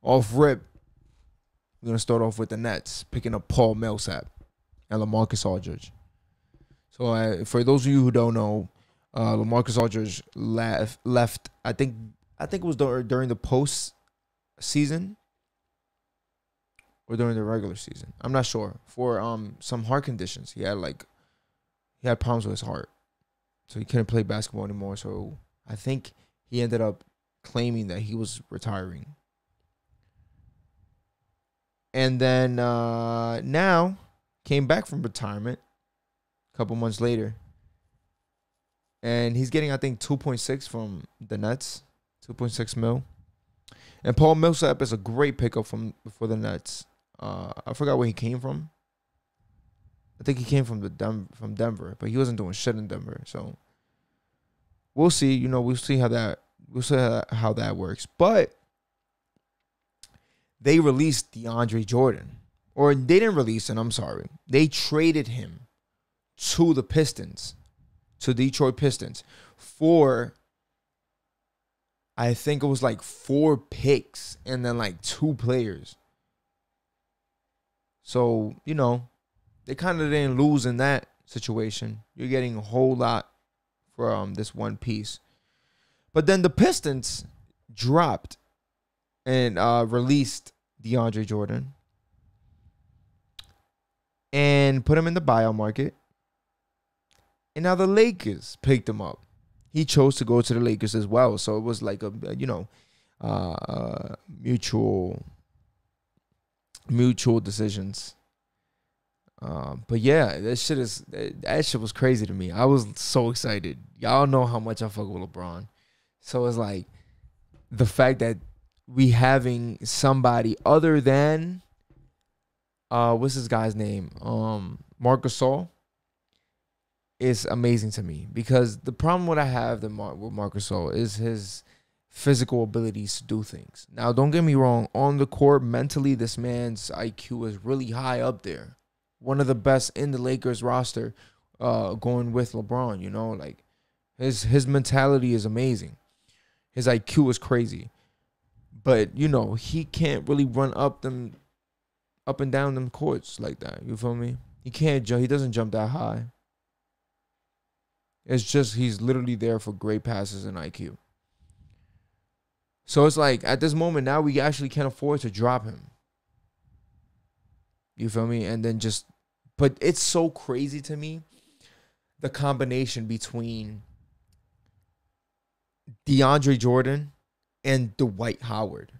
Off rip, we're going to start off with the Nets, picking up Paul Millsap and LaMarcus Aldridge. So for those of you who don't know, LaMarcus Aldridge left. I think it was during the post season or during the regular season. I'm not sure. For some heart conditions, he had problems with his heart, so he couldn't play basketball anymore. So I think he ended up claiming that he was retiring. And then now came back from retirement a couple months later. And he's getting, I think, 2.6 from the Nets, 2.6 mil. And Paul Millsap is a great pickup for the Nets. I forgot where he came from. I think he came from Denver, but he wasn't doing shit in Denver. So we'll see. We'll see how that works. But they released DeAndre Jordan. Or they didn't release him, I'm sorry. They traded him to the Pistons, to Detroit Pistons, for, I think it was like 4 picks and then like 2 players. So, they kind of didn't lose in that situation. You're getting a whole lot for this one piece. But then the Pistons dropped and released DeAndre Jordan and put him in the buyout market. And now the Lakers picked him up. He chose to go to the Lakers as well. So it was like a mutual decisions. But yeah, that shit was crazy to me. I was so excited. Y'all know how much I fuck with LeBron. So it's like the fact that we having somebody other than what's this guy's name? Marc Gasol is amazing to me, because the problem what I have with Marc Gasol is his physical abilities to do things. Now, don't get me wrong. On the court, mentally, this man's IQ is really high up there. One of the best in the Lakers roster, going with LeBron. Like his mentality is amazing. His IQ is crazy. But, he can't really run up and down them courts like that. You feel me? He can't jump. He doesn't jump that high. It's just he's literally there for great passes and IQ. So it's like at this moment now we actually can't afford to drop him. You feel me? And then but it's so crazy to me, the combination between DeAndre Jordan and Dwight Howard.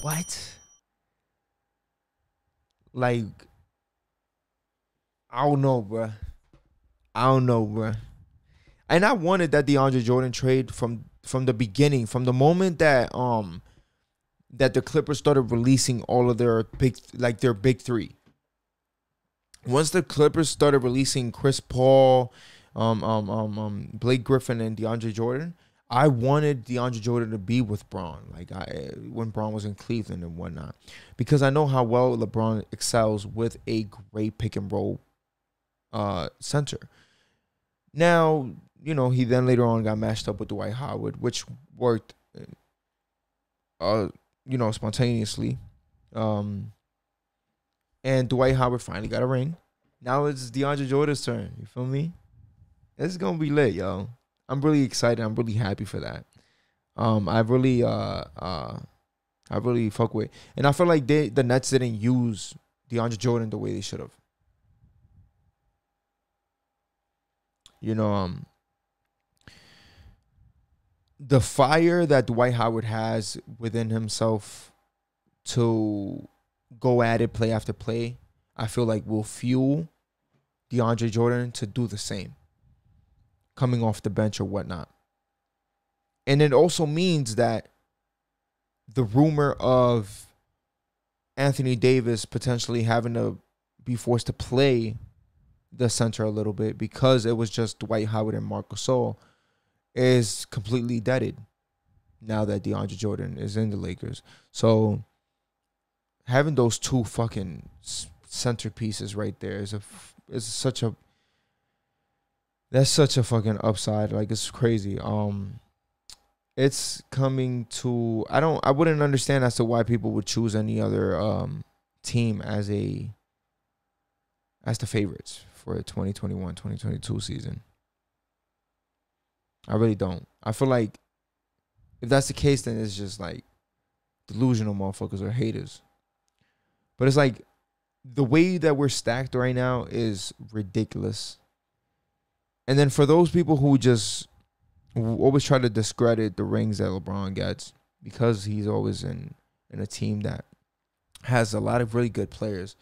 What? Like, I don't know, bruh. And I wanted that DeAndre Jordan trade from the beginning, from the moment that the Clippers started releasing all of their big 3. Once the Clippers started releasing Chris Paul, Blake Griffin, and DeAndre Jordan, I wanted DeAndre Jordan to be with Bron, when Bron was in Cleveland and whatnot, because I know how well LeBron excels with a great pick and roll center. Now, he then later on got matched up with Dwight Howard, which worked, spontaneously. And Dwight Howard finally got a ring. Now it's DeAndre Jordan's turn. You feel me? It's gonna be lit, yo. I'm really excited. I'm really happy for that. I really fuck with, and I feel like the Nets didn't use DeAndre Jordan the way they should have. The fire that Dwight Howard has within himself to go at it play after play, I feel like will fuel DeAndre Jordan to do the same, coming off the bench or whatnot. And it also means that the rumor of Anthony Davis potentially having to be forced to play the center a little bit because it was just Dwight Howard and Marc Gasol is completely deaded now that DeAndre Jordan is in the Lakers. So having those two fucking centerpieces right there is such a fucking upside. Like, it's crazy. it's coming to, I wouldn't understand as to why people would choose any other team as the favorites for a 2021-2022 season. I really don't. I feel like if that's the case, then it's just like delusional motherfuckers or haters. But it's like the way that we're stacked right now is ridiculous. And then for those people who just always try to discredit the rings that LeBron gets because he's always in a team that has a lot of really good players,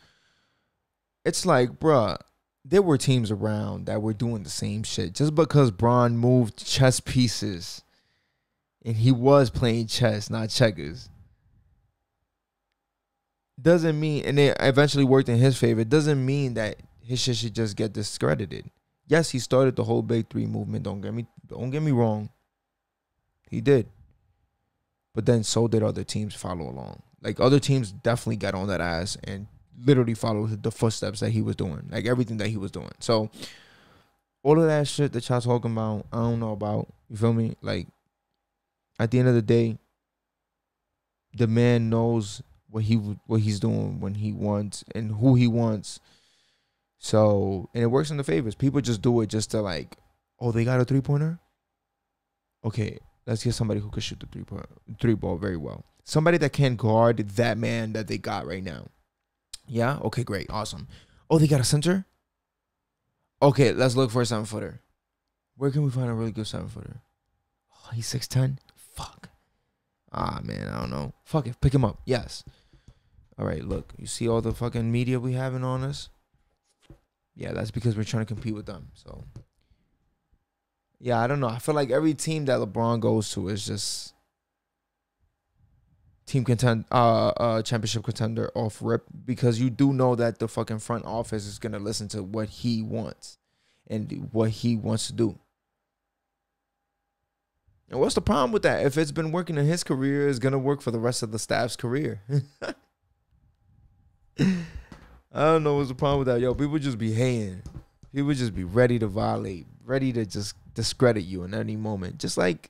it's like, bruh, there were teams around that were doing the same shit. Just because Bron moved chess pieces and he was playing chess, not checkers, doesn't mean, and it eventually worked in his favor, doesn't mean that his shit should just get discredited. Yes, he started the whole Big Three movement. Don't get me wrong. He did. But then so did other teams follow along. Like, other teams definitely got on that ass and literally followed the footsteps that he was doing. Like, everything that he was doing. So, all of that shit that y'all talking about, I don't know about. You feel me? Like, at the end of the day, the man knows what he's doing when he wants and who he wants. So, and it works in the favors. People just do it just to like, oh, they got a 3-pointer? Okay, let's get somebody who can shoot the three ball very well. Somebody that can guard that man that they got right now. Yeah? Okay, great. Awesome. Oh, they got a center? Okay, let's look for a 7-footer. Where can we find a really good 7-footer? Oh, he's 6'10"? Fuck. Ah, man, I don't know. Fuck it. Pick him up. Yes. All right, look. You see all the fucking media we having on us? Yeah, that's because we're trying to compete with them. So, yeah, I don't know. I feel like every team that LeBron goes to is just championship contender off rip, because you do know that the fucking front office is gonna listen to what he wants and what he wants to do. And what's the problem with that? If it's been working in his career, it's gonna work for the rest of the staff's career. I don't know what's the problem with that. Yo, people just be hating. People just be ready to violate, ready to just discredit you in any moment. Just like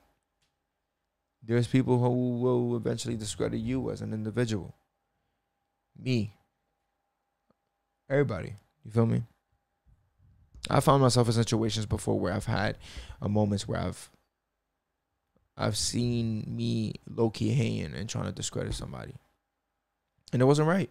there's people who will eventually discredit you as an individual. Me. Everybody. You feel me? I found myself in situations before where I've had moments where I've seen me low-key hating and trying to discredit somebody. And it wasn't right.